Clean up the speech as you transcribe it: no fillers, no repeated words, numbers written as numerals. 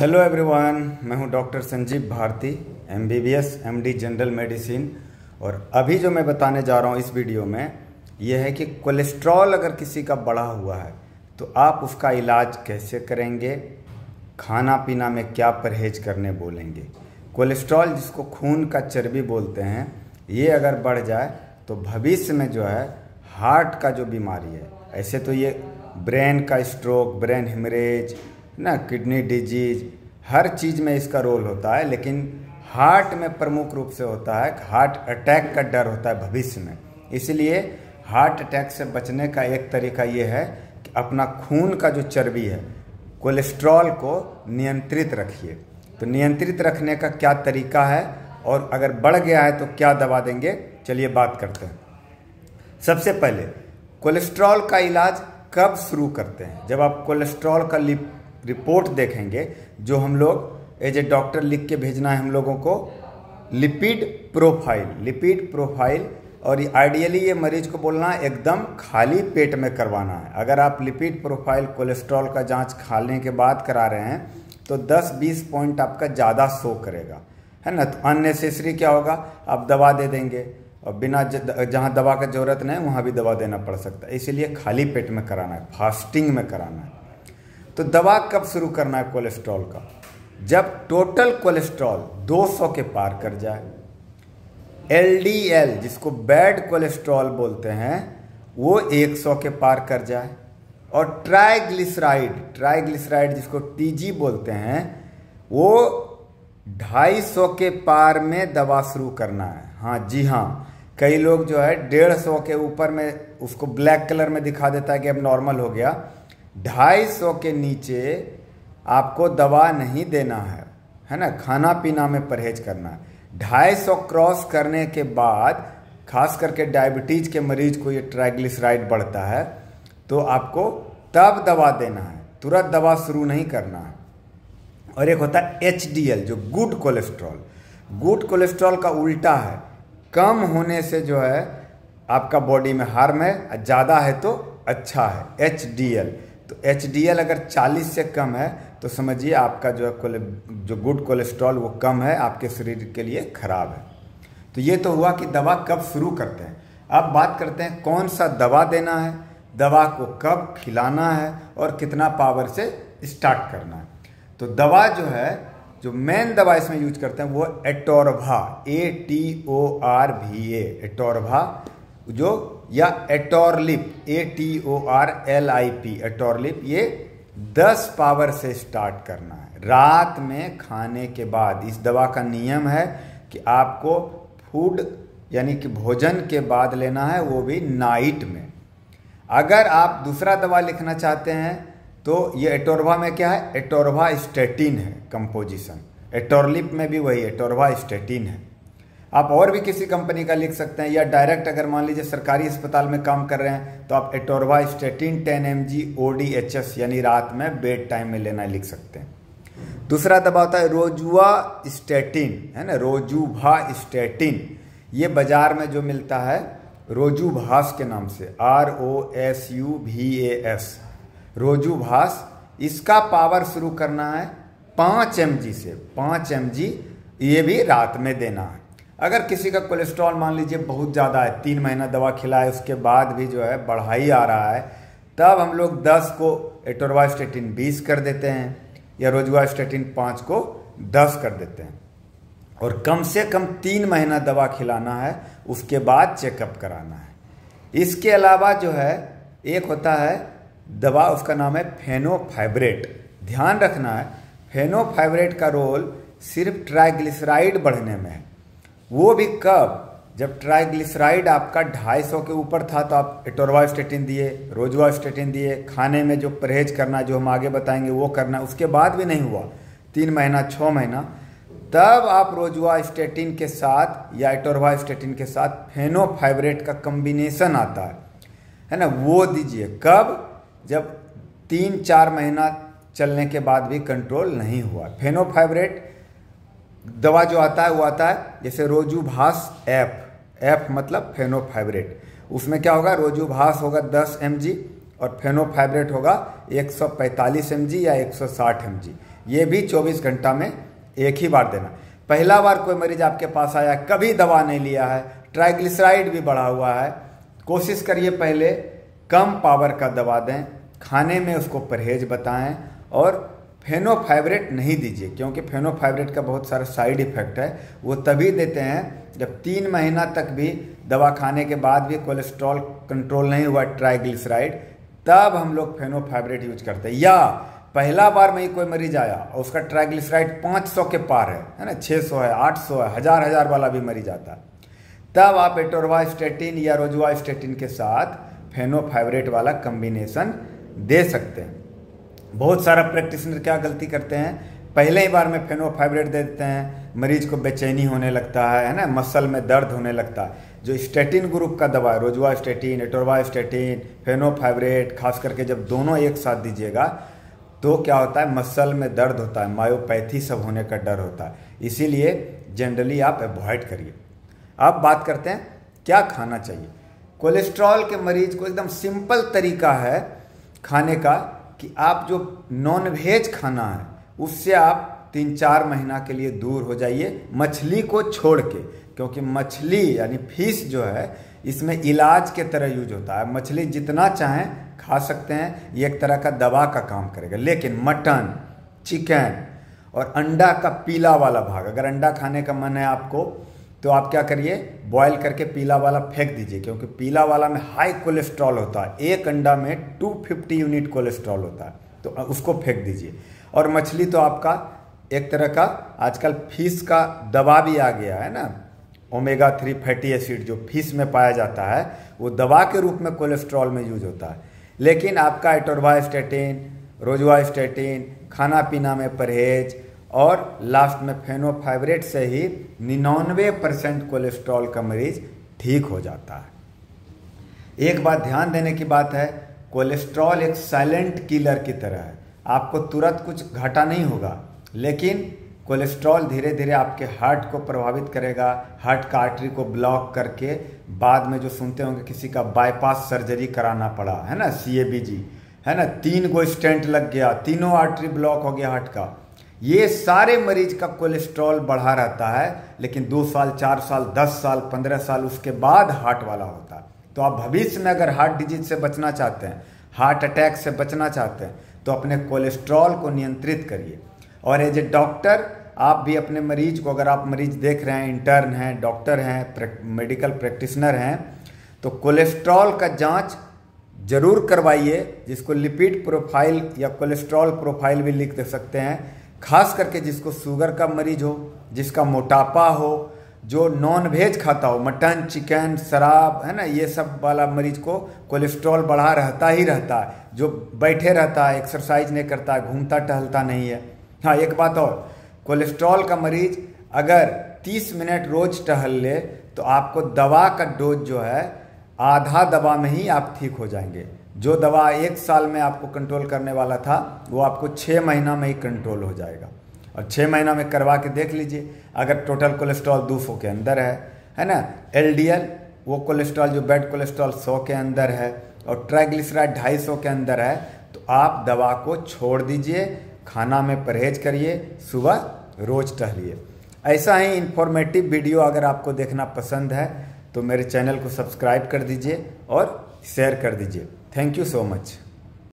Hello everyone, मैं हूं doctor Sanjeev Bharti, MBBS MD general medicine. और अभी जो मैं बताने जा रहा हूं इस वीडियो में यह है कि कोलेस्ट्रॉल अगर किसी का बढ़ा हुआ है तो आप उसका इलाज कैसे करेंगे, खाना पीना में क्या परहेज करने बोलेंगे। कोलेस्ट्रॉल जिसको खून का चर्बी बोलते हैं, ये अगर बढ़ जाए तो भविष्य में जो है हार्ट का जो बीमारी है, ऐसे तो ये ब्रेन का स्ट्रोक, ब्रेन हेमरेज ना, किडनी डिजीज, हर चीज़ में इसका रोल होता है, लेकिन हार्ट में प्रमुख रूप से होता है। हार्ट अटैक का डर होता है भविष्य में। इसलिए हार्ट अटैक से बचने का एक तरीका ये है कि अपना खून का जो चर्बी है, कोलेस्ट्रॉल को नियंत्रित रखिए। तो नियंत्रित रखने का क्या तरीका है और अगर बढ़ गया है तो क्या दवा देंगे, चलिए बात करते हैं। सबसे पहले कोलेस्ट्रॉल का इलाज कब शुरू करते हैं? जब आप कोलेस्ट्रॉल का रिपोर्ट देखेंगे, जो हम लोग एज ए डॉक्टर लिख के भेजना है हम लोगों को, लिपिड प्रोफाइल। और आइडियली ये मरीज को बोलना है एकदम खाली पेट में करवाना है। अगर आप लिपिड प्रोफाइल कोलेस्ट्रॉल का जांच खाने के बाद करा रहे हैं तो 10-20 पॉइंट आपका ज़्यादा शो करेगा, है ना। तो अननेसेसरी क्या होगा, आप दवा दे देंगे और बिना जहाँ दवा का ज़रूरत नहीं वहाँ भी दवा देना पड़ सकता है। इसीलिए खाली पेट में कराना है, फास्टिंग में कराना है। तो दवा कब शुरू करना है कोलेस्ट्रॉल का? जब टोटल कोलेस्ट्रॉल 200 के पार कर जाए। LDL जिसको बैड कोलेस्ट्रॉल बोलते हैं वो 100 के पार कर जाए। और ट्राइग्लिसराइड जिसको TG बोलते हैं वो 250 के पार में दवा शुरू करना है। हाँ जी हाँ, कई लोग जो है 150 के ऊपर में उसको ब्लैक कलर में दिखा देता है कि अब नॉर्मल हो गया। 250 के नीचे आपको दवा नहीं देना है ना। खाना पीना में परहेज करना है। 250 क्रॉस करने के बाद खास करके डायबिटीज के मरीज को ये ट्राइग्लिसराइड बढ़ता है तो आपको तब दवा देना है, तुरंत दवा शुरू नहीं करना है। और एक होता है HDL जो गुड कोलेस्ट्रॉल का उल्टा है। कम होने से जो है आपका बॉडी में हार्म है, ज़्यादा है तो अच्छा है HDL। तो HDL अगर 40 से कम है तो समझिए आपका जो है जो गुड कोलेस्ट्रॉल वो कम है, आपके शरीर के लिए खराब है। तो ये तो हुआ कि दवा कब शुरू करते हैं। अब बात करते हैं कौन सा दवा देना है, दवा को कब खिलाना है और कितना पावर से स्टार्ट करना है। तो दवा जो है, जो मेन दवा इसमें यूज करते हैं वो एटोरभा, ATORVA, एटोरभा जो, या एटोरलिप, ATORLIP, एटोरलिप। ये 10 पावर से स्टार्ट करना है रात में खाने के बाद। इस दवा का नियम है कि आपको फूड यानी कि भोजन के बाद लेना है, वो भी नाइट में। अगर आप दूसरा दवा लिखना चाहते हैं तो ये एटोरभा में क्या है, एटोरभा स्टेटिन है कंपोजिशन। एटोरलिप में भी वही एटोरभा स्टेटिन है। आप और भी किसी कंपनी का लिख सकते हैं, या डायरेक्ट अगर मान लीजिए सरकारी अस्पताल में काम कर रहे हैं तो आप एटोरभा स्टेटिन 10 mg ODHS यानी रात में बेड टाइम में लेना लिख सकते हैं। दूसरा दवा होता है रोजुवा स्टेटिन, है ना, रोजुभा स्टेटिन। ये बाजार में जो मिलता है रोजुभास के नाम से, ROSUVAS, रोजुभास। इसका पावर शुरू करना है 5 mg से, 5 mg, ये भी रात में देना है। अगर किसी का कोलेस्ट्रॉल मान लीजिए बहुत ज़्यादा है, 3 महीना दवा खिलाए उसके बाद भी जो है बढ़ाई आ रहा है, तब हम लोग 10 को एटोरभा स्टेटिन 20 कर देते हैं, या रोजुवा स्टेटिन 5 को 10 कर देते हैं। और कम से कम 3 महीना दवा खिलाना है, उसके बाद चेकअप कराना है। इसके अलावा जो है एक होता है दवा, उसका नाम है फेनोफाइब्रेट। ध्यान रखना है, फेनोफाइब्रेट का रोल सिर्फ ट्राइग्लिसराइड बढ़ने में है। वो भी कब, जब ट्राइग्लिसराइड आपका 250 के ऊपर था तो आप एटोरभा स्टेटिन दिए, रोजुवा स्टेटिन दिए। खाने में जो परहेज करना, जो हम आगे बताएंगे वो करना। उसके बाद भी नहीं हुआ 3 महीना 6 महीना, तब आप रोजुवा स्टेटिन के साथ या एटोरभा स्टेटिन के साथ फेनोफाइब्रेट का कॉम्बिनेशन आता है ना, वो दीजिए। कब, जब 3-4 महीना चलने के बाद भी कंट्रोल नहीं हुआ। फेनोफाइब्रेट दवा जो आता है वो आता है जैसे रोजुभास F मतलब फेनोफाइब्रेट। उसमें क्या होगा, रोजुभास होगा 10 mg और फेनोफाइब्रेट होगा 145 mg या 160 mg। ये भी 24 घंटा में एक ही बार देना। पहला बार कोई मरीज आपके पास आया, कभी दवा नहीं लिया है, ट्राइग्लिसराइड भी बढ़ा हुआ है, कोशिश करिए पहले कम पावर का दवा दें, खाने में उसको परहेज बताएं और फेनोफाइब्रेट नहीं दीजिए, क्योंकि फेनोफाइब्रेट का बहुत सारा साइड इफेक्ट है। वो तभी देते हैं जब 3 महीना तक भी दवा खाने के बाद भी कोलेस्ट्रॉल कंट्रोल नहीं हुआ, ट्राइग्लिसराइड, तब हम लोग फेनोफाइब्रेट यूज करते हैं। या पहला बार में ही कोई मरीज आया और उसका ट्राइग्लिसराइड 500 के पार है ना, 600 है, 800 है, हजार वाला भी मरीज आता है, तब आप एटोरवास्टेटिन या रोजुवास्टेटिन के साथ फेनोफाइब्रेट वाला कम्बिनेशन दे सकते हैं। बहुत सारा प्रैक्टिशनर क्या गलती करते हैं, पहले ही बार में फेनोफाइब्रेट दे देते हैं, मरीज को बेचैनी होने लगता है ना, मसल में दर्द होने लगता है। जो स्टेटिन ग्रुप का दवा है, रोजुवास्टेटिन, एटोरवास्टेटिन, फेनोफाइब्रेट, खास करके जब दोनों एक साथ दीजिएगा तो क्या होता है, मसल में दर्द होता है, मायोपैथी सब होने का डर होता है। इसीलिए जनरली आप अवॉइड करिए। अब बात करते हैं क्या खाना चाहिए। कोलेस्ट्रॉल के मरीज को एकदम सिंपल तरीका है खाने का कि आप जो नॉन वेज खाना है उससे आप 3-4 महीना के लिए दूर हो जाइए, मछली को छोड़ के, क्योंकि मछली यानी फिश जो है इसमें इलाज के तरह यूज होता है। मछली जितना चाहें खा सकते हैं, ये एक तरह का दवा का काम करेगा। लेकिन मटन, चिकन और अंडा का पीला वाला भाग, अगर अंडा खाने का मन है आपको तो आप क्या करिए, बॉयल करके पीला वाला फेंक दीजिए, क्योंकि पीला वाला में हाई कोलेस्ट्रॉल होता है। एक अंडा में 250 यूनिट कोलेस्ट्रॉल होता है, तो उसको फेंक दीजिए। और मछली तो आपका एक तरह का आजकल फिश का दवा भी आ गया है ना, ओमेगा 3 फैटी एसिड जो फिश में पाया जाता है वो दवा के रूप में कोलेस्ट्रॉल में यूज होता है। लेकिन आपका एटोरवास्टेटिन, रोजुवास्टेटिन, खाना पीना में परहेज और लास्ट में फेनोफाइब्रेट से ही 99% कोलेस्ट्रॉल का मरीज ठीक हो जाता है। एक बात ध्यान देने की बात है, कोलेस्ट्रॉल एक साइलेंट किलर की तरह है, आपको तुरंत कुछ घाटा नहीं होगा, लेकिन कोलेस्ट्रॉल धीरे धीरे आपके हार्ट को प्रभावित करेगा, हार्ट का आर्टरी को ब्लॉक करके बाद में जो सुनते होंगे किसी का बाईपास सर्जरी कराना पड़ा है ना, CABG है ना, 3 गो स्टेंट लग गया, तीनों आर्टरी ब्लॉक हो गया हार्ट का। ये सारे मरीज का कोलेस्ट्रॉल बढ़ा रहता है, लेकिन 2 साल, 4 साल, 10 साल, 15 साल उसके बाद हार्ट वाला होता है। तो आप भविष्य में अगर हार्ट डिजीज से बचना चाहते हैं, हार्ट अटैक से बचना चाहते हैं, तो अपने कोलेस्ट्रॉल को नियंत्रित करिए। और एज ए डॉक्टर आप भी अपने मरीज को, अगर आप मरीज देख रहे हैं, इंटर्न हैं, डॉक्टर हैं, मेडिकल प्रैक्टिशनर हैं, तो कोलेस्ट्रॉल का जांच जरूर करवाइए, जिसको लिपिड प्रोफाइल या कोलेस्ट्रॉल प्रोफाइल भी लिख दे सकते हैं। खास करके जिसको शुगर का मरीज हो, जिसका मोटापा हो, जो नॉन वेज खाता हो, मटन, चिकन, शराब है ना, ये सब वाला मरीज को कोलेस्ट्रॉल बढ़ा रहता ही रहता है, जो बैठे रहता है, एक्सरसाइज नहीं करता है, घूमता टहलता नहीं है। हाँ, एक बात और, कोलेस्ट्रॉल का मरीज अगर 30 मिनट रोज टहल ले तो आपको दवा का डोज जो है आधा दवा में ही आप ठीक हो जाएंगे। जो दवा 1 साल में आपको कंट्रोल करने वाला था वो आपको 6 महीना में ही कंट्रोल हो जाएगा। और 6 महीना में करवा के देख लीजिए, अगर टोटल कोलेस्ट्रॉल 200 के अंदर है ना, LDL वो कोलेस्ट्रॉल जो बैड कोलेस्ट्रॉल 100 के अंदर है और ट्राइग्लिसराइड 250 के अंदर है, तो आप दवा को छोड़ दीजिए, खाना में परहेज करिए, सुबह रोज टहलिए। ऐसा ही इंफॉर्मेटिव वीडियो अगर आपको देखना पसंद है तो मेरे चैनल को सब्सक्राइब कर दीजिए और शेयर कर दीजिए। Thank you so much.